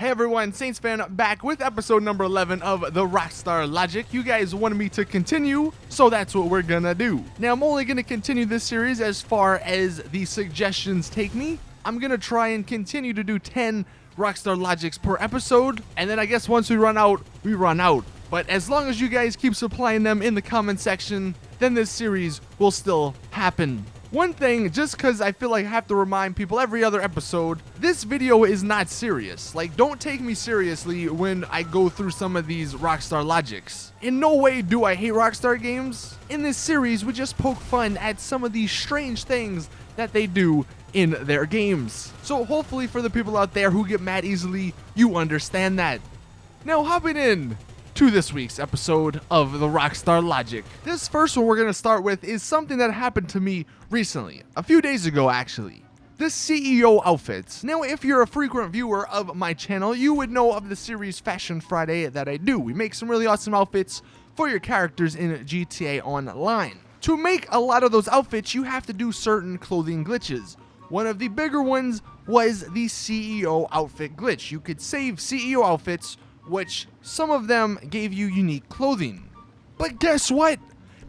Hey everyone, Saintsfan back with episode number 11 of the Rockstar Logic. You guys wanted me to continue, so that's what we're gonna do. Now I'm only gonna continue this series as far as the suggestions take me. I'm gonna try and continue to do 10 Rockstar Logics per episode, and then I guess once we run out, we run out. But as long as you guys keep supplying them in the comment section, then this series will still happen. One thing, just because I feel like I have to remind people every other episode, this video is not serious. Like, don't take me seriously when I go through some of these Rockstar Logics. In no way do I hate Rockstar games. In this series, we just poke fun at some of these strange things that they do in their games. So hopefully for the people out there who get mad easily, you understand that. Now hopping in to this week's episode of the Rockstar Logic. This first one we're going to start with is something that happened to me recently, a few days ago actually. The CEO outfits. Now if you're a frequent viewer of my channel, you would know of the series Fashion Friday that I do. We make some really awesome outfits for your characters in GTA Online. To make a lot of those outfits, you have to do certain clothing glitches. One of the bigger ones was the CEO outfit glitch. You could save CEO outfits, which some of them gave you unique clothing. But guess what?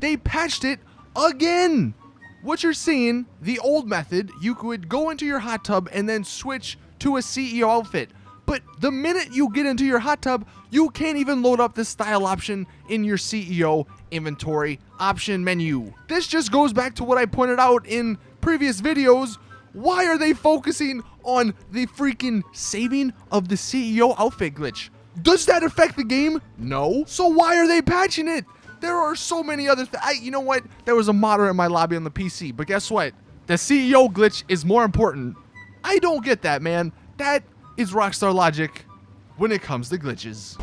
They patched it again! What you're seeing, the old method, you could go into your hot tub and then switch to a CEO outfit. But the minute you get into your hot tub, you can't even load up the style option in your CEO inventory option menu. This just goes back to what I pointed out in previous videos. Why are they focusing on the freaking saving of the CEO outfit glitch? Does that affect the game? No. So why are they patching it? There are so many other you know what? There was a modder in my lobby on the PC, but guess what? The CEO glitch is more important. I don't get that, man. That is Rockstar Logic when it comes to glitches.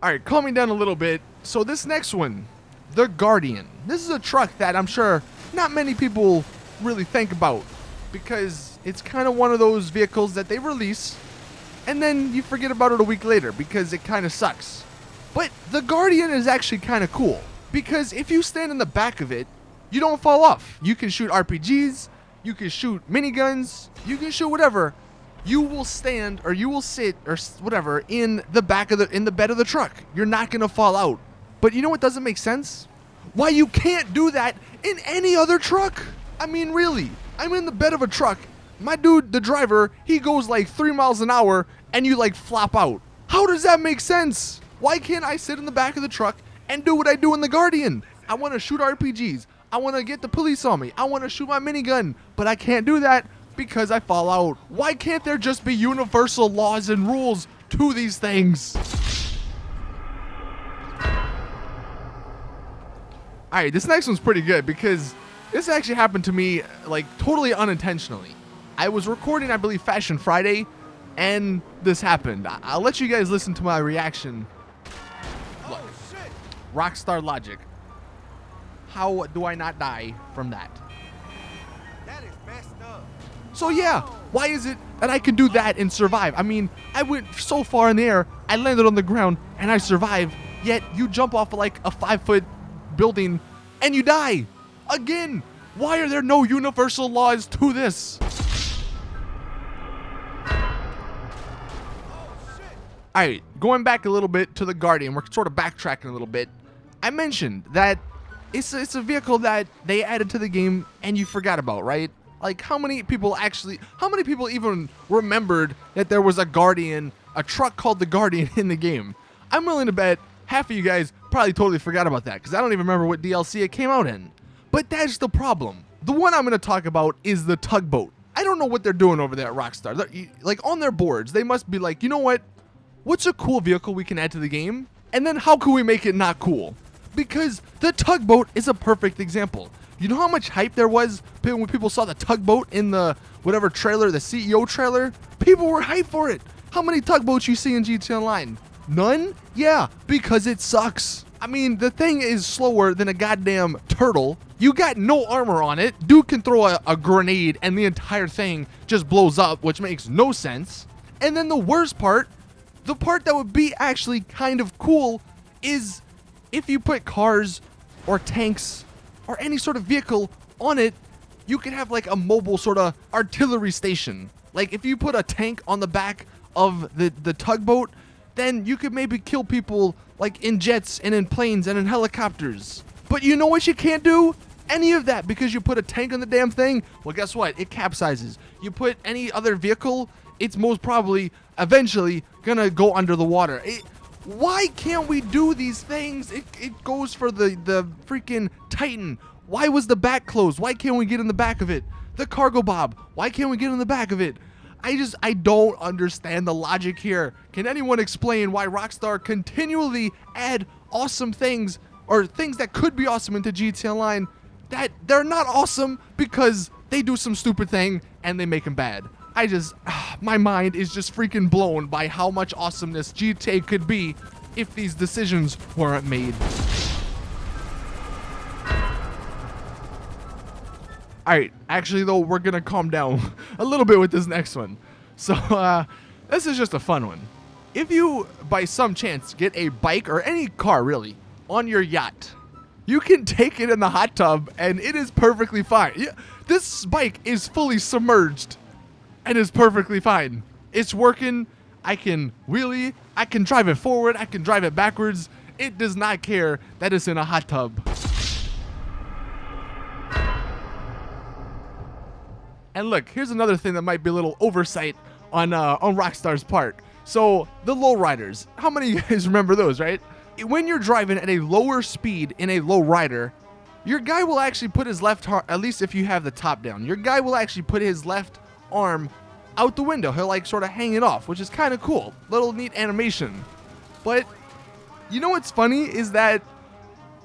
Alright, calming down a little bit. So this next one, the Guardian. This is a truck that I'm sure not many people really think about, because it's kind of one of those vehicles that they release and then you forget about it a week later because it kind of sucks. But the Guardian is actually kind of cool, because if you stand in the back of it, you don't fall off. You can shoot RPGs, you can shoot miniguns, you can shoot whatever. You will stand or you will sit or whatever in the back of the bed of the truck. You're not going to fall out. But you know what doesn't make sense? Why you can't do that in any other truck? I mean, really, I'm in the bed of a truck. My dude, the driver, he goes like 3 miles an hour and you like flop out. How does that make sense? Why can't I sit in the back of the truck and do what I do in the Guardian? I want to shoot RPGs. I want to get the police on me. I want to shoot my minigun, but I can't do that because I fall out. Why can't there just be universal laws and rules to these things? Alright, this next one's pretty good because this actually happened to me like totally unintentionally. I was recording, I believe, Fashion Friday, and this happened. I'll let you guys listen to my reaction. Look, Rockstar Logic. How do I not die from that? That is messed up. So yeah, why is it that I can do that and survive? I mean, I went so far in the air, I landed on the ground, and I survived, yet you jump off of like a 5-foot building, and you die. Again, why are there no universal laws to this? Alright, going back a little bit to the Guardian, we're sort of backtracking a little bit. I mentioned that it's a vehicle that they added to the game and you forgot about, right? Like, how many people even remembered that there was a Guardian, a truck called the Guardian in the game? I'm willing to bet half of you guys probably totally forgot about that, because I don't even remember what DLC it came out in. But that's the problem. The one I'm going to talk about is the tugboat. I don't know what they're doing over there at Rockstar. Like, on their boards, they must be like, you know what? What's a cool vehicle we can add to the game? And then how can we make it not cool? Because the tugboat is a perfect example. You know how much hype there was when people saw the tugboat in the whatever trailer, the CEO trailer? People were hyped for it. How many tugboats you see in GTA Online? None? Yeah, because it sucks. I mean, the thing is slower than a goddamn turtle. You got no armor on it. Dude can throw a grenade and the entire thing just blows up, which makes no sense. And then the worst part, the part that would be actually kind of cool, is if you put cars or tanks or any sort of vehicle on it, you could have like a mobile sort of artillery station. Like if you put a tank on the back of the tugboat, then you could maybe kill people like in jets and in planes and in helicopters. But you know what you can't do? Any of that, because you put a tank on the damn thing. Well, guess what? It capsizes. You put any other vehicle, it's most probably eventually gonna go under the water. Why can't we do these things? It goes for the freaking Titan. Why was the back closed? Why can't we get in the back of it? The cargo bob. Why can't we get in the back of it? I don't understand the logic here. Can anyone explain why Rockstar continually add awesome things or things that could be awesome into GTA Online that they're not awesome because they do some stupid thing and they make them bad? My mind is just freaking blown by how much awesomeness GTA could be if these decisions weren't made. Alright, actually though, we're gonna calm down a little bit with this next one. So, this is just a fun one. If you, by some chance, get a bike or any car really on your yacht, you can take it in the hot tub and it is perfectly fine. Yeah, this bike is fully submerged and is perfectly fine. It's working. I can wheelie, I can drive it forward, I can drive it backwards. It does not care that it's in a hot tub. And look, here's another thing that might be a little oversight on Rockstar's part. So the lowriders, how many of you guys remember those, right? When you're driving at a lower speed in a lowrider, your guy will actually put his left arm, at least if you have the top down, your guy will actually put his left arm out the window. He'll like sort of hang it off, which is kind of cool. Little neat animation. But you know what's funny is that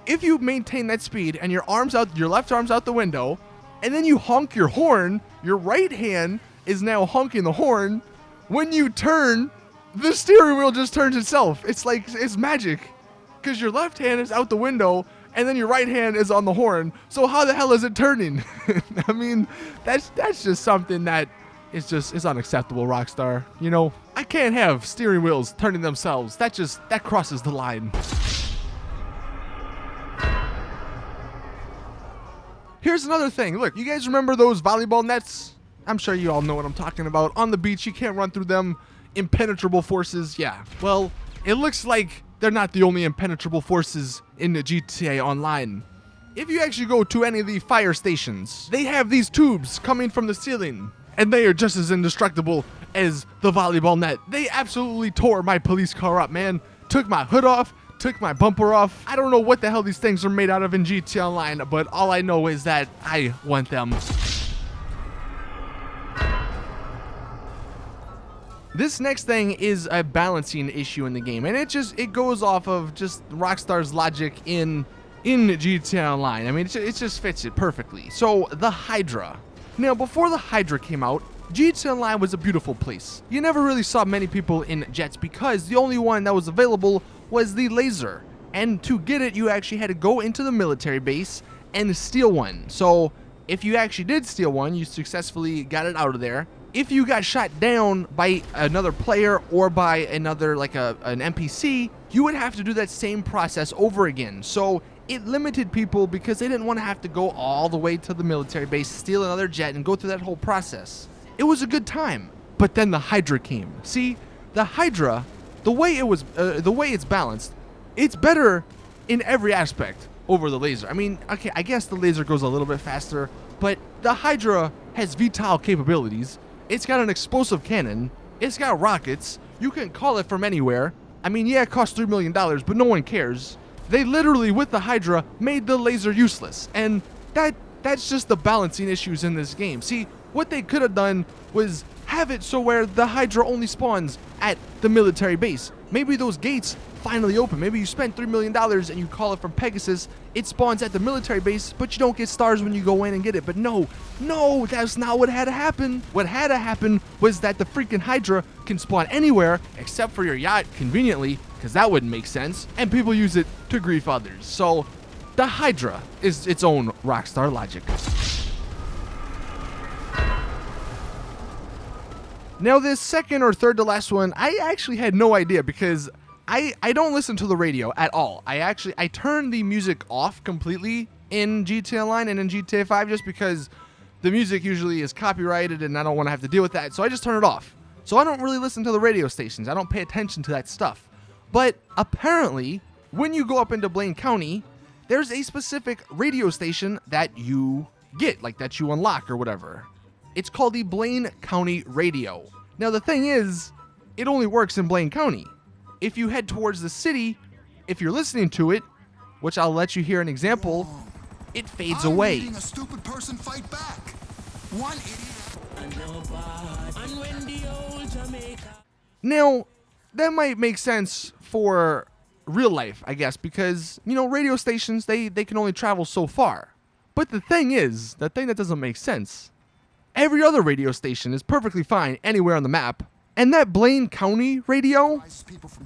if you maintain that speed and your left arm's out the window, and then you honk your horn, your right hand is now honking the horn. When you turn, the steering wheel just turns itself. It's like, it's magic. Because your left hand is out the window, and then your right hand is on the horn. So how the hell is it turning? I mean, that's just something that is unacceptable, Rockstar. You know, I can't have steering wheels turning themselves. That crosses the line. Here's another thing. Look, you guys remember those volleyball nets? I'm sure you all know what I'm talking about. On the beach, you can't run through them. Impenetrable forces. Yeah. Well, it looks like they're not the only impenetrable forces in the GTA Online. If you actually go to any of the fire stations, they have these tubes coming from the ceiling, and they are just as indestructible as the volleyball net. They absolutely tore my police car up, man. Took my hood off. Took my bumper off. I don't know what the hell these things are made out of in GTA Online, but all I know is that I want them. This next thing is a balancing issue in the game, and it goes off of just Rockstar's logic in GTA Online. I mean, it just fits it perfectly. So, the Hydra. Now, before the Hydra came out, GTA Online was a beautiful place. You never really saw many people in jets because the only one that was available was the laser. And to get it, you actually had to go into the military base and steal one. So if you actually did steal one, you successfully got it out of there. If you got shot down by another player or by another, like an NPC, you would have to do that same process over again. So it limited people because they didn't want to have to go all the way to the military base, steal another jet, and go through that whole process. It was a good time. But then the Hydra came. See, the Hydra, the way it's balanced, it's better in every aspect over the laser. I mean, okay, I guess the laser goes a little bit faster, but the Hydra has VTOL capabilities. It's got an explosive cannon. It's got rockets. You can call it from anywhere. I mean, yeah, it costs $3 million, but no one cares. They literally, with the Hydra, made the laser useless. And that's just the balancing issues in this game. See, what they could have done was have it so where the Hydra only spawns at the military base. Maybe those gates finally open. Maybe you spent $3 million and you call it from Pegasus. It spawns at the military base, but you don't get stars when you go in and get it. But no, that's not what had to happen. What had to happen was that the freaking Hydra can spawn anywhere except for your yacht, conveniently, because that wouldn't make sense. And people use it to grief others. So the Hydra is its own Rockstar Logic. Now, this second or third to last one, I actually had no idea because I don't listen to the radio at all. I turn the music off completely in GTA Online and in GTA 5 just because the music usually is copyrighted and I don't want to have to deal with that, so I just turn it off. So I don't really listen to the radio stations. I don't pay attention to that stuff. But apparently, when you go up into Blaine County, there's a specific radio station that you get, like that you unlock or whatever. It's called the Blaine County Radio. Now the thing is, it only works in Blaine County. If you head towards the city, if you're listening to it, which I'll let you hear an example, it fades away. I'm a stupid person fight back. One idiot. Now, that might make sense for real life, I guess, because, you know, radio stations, they can only travel so far. But the thing is, the thing that doesn't make sense, every other radio station is perfectly fine anywhere on the map. And that Blaine County radio,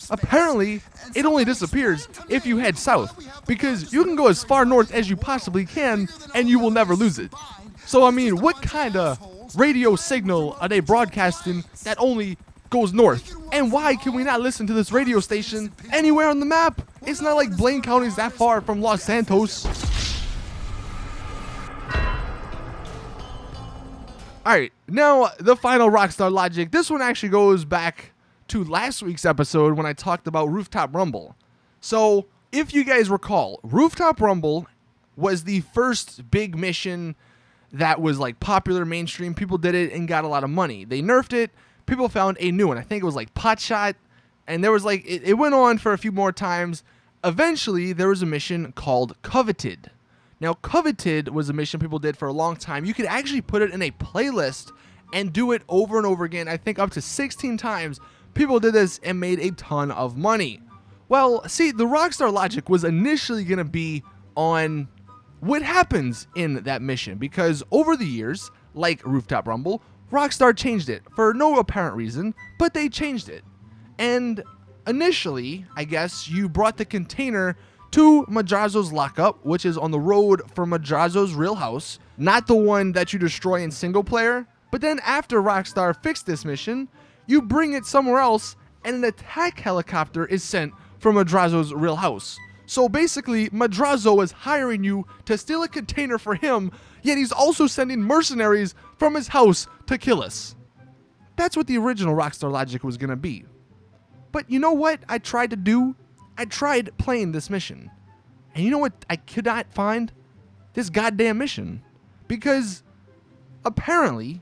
apparently, it only disappears if you head south, because you can go as far north as you possibly can, and you will never lose it. So, I mean, what kind of radio signal are they broadcasting that only goes north? And why can we not listen to this radio station anywhere on the map? It's not like Blaine County's that far from Los Santos. Alright, now the final Rockstar Logic. This one actually goes back to last week's episode when I talked about Rooftop Rumble. So, if you guys recall, Rooftop Rumble was the first big mission that was like popular mainstream. People did it and got a lot of money. They nerfed it. People found a new one. I think it was like Potshot. And there was like, it went on for a few more times. Eventually, there was a mission called Coveted. Now, Coveted was a mission people did for a long time. You could actually put it in a playlist and do it over and over again. I think up to 16 times. People did this and made a ton of money. Well, see, the Rockstar Logic was initially going to be on what happens in that mission, because over the years, like Rooftop Rumble, Rockstar changed it for no apparent reason, but they changed it. And initially, I guess, you brought the container to Madrazo's lockup, which is on the road from Madrazo's real house, not the one that you destroy in single player. But then after Rockstar fixed this mission, you bring it somewhere else, and an attack helicopter is sent from Madrazo's real house. So basically, Madrazo is hiring you to steal a container for him, yet he's also sending mercenaries from his house to kill us. That's what the original Rockstar Logic was going to be. But you know what I tried to do? I tried playing this mission. And you know what I could not find? This goddamn mission. Because apparently,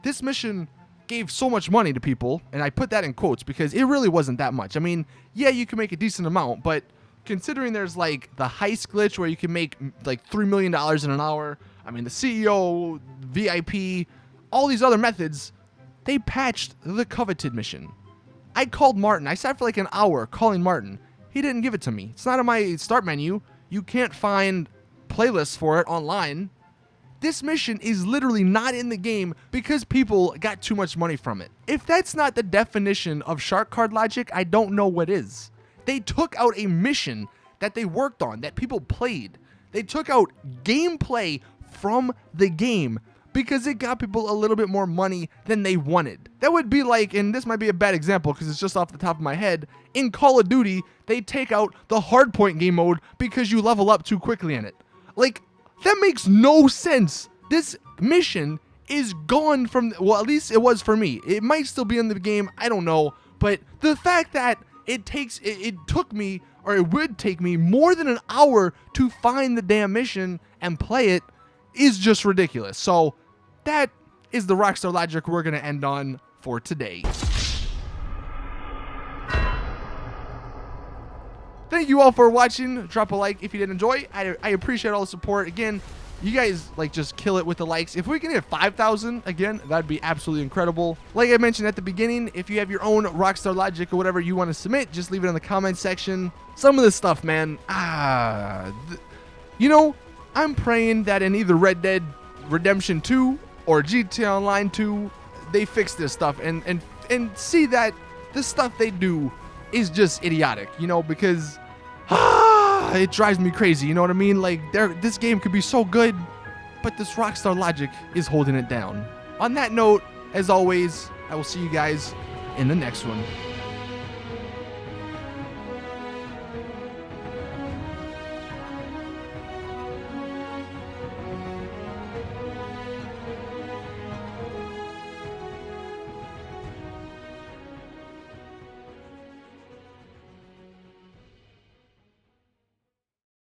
this mission gave so much money to people, and I put that in quotes because it really wasn't that much. I mean, yeah, you can make a decent amount, but considering there's like the heist glitch where you can make like $3 million in an hour, I mean, the CEO, VIP, all these other methods, they patched the Coveted mission. I called Martin. I sat for like an hour calling Martin. He didn't give it to me. It's not on my start menu. You can't find playlists for it online. This mission is literally not in the game because people got too much money from it. If that's not the definition of shark card logic, I don't know what is. They took out a mission that they worked on, that people played. They took out gameplay from the game because it got people a little bit more money than they wanted. That would be like, and this might be a bad example because it's just off the top of my head, in Call of Duty, they take out the hardpoint game mode because you level up too quickly in it. Like, that makes no sense. This mission is gone from, well, at least it was for me. It might still be in the game, I don't know. But the fact that it took me, or it would take me more than an hour to find the damn mission and play it is just ridiculous. So that is the Rockstar Logic we're going to end on for today. Thank you all for watching. Drop a like if you did enjoy. I appreciate all the support. Again, you guys like just kill it with the likes. If we can hit 5,000 again, that'd be absolutely incredible. Like I mentioned at the beginning, if you have your own Rockstar Logic or whatever you want to submit, just leave it in the comment section. Some of this stuff, man, you know, I'm praying that in either Red Dead Redemption 2 or GTA Online 2, they fix this stuff and see that the stuff they do is just idiotic, you know, because it drives me crazy, you know what I mean? Like, this game could be so good, but this Rockstar Logic is holding it down. On that note, as always, I will see you guys in the next one.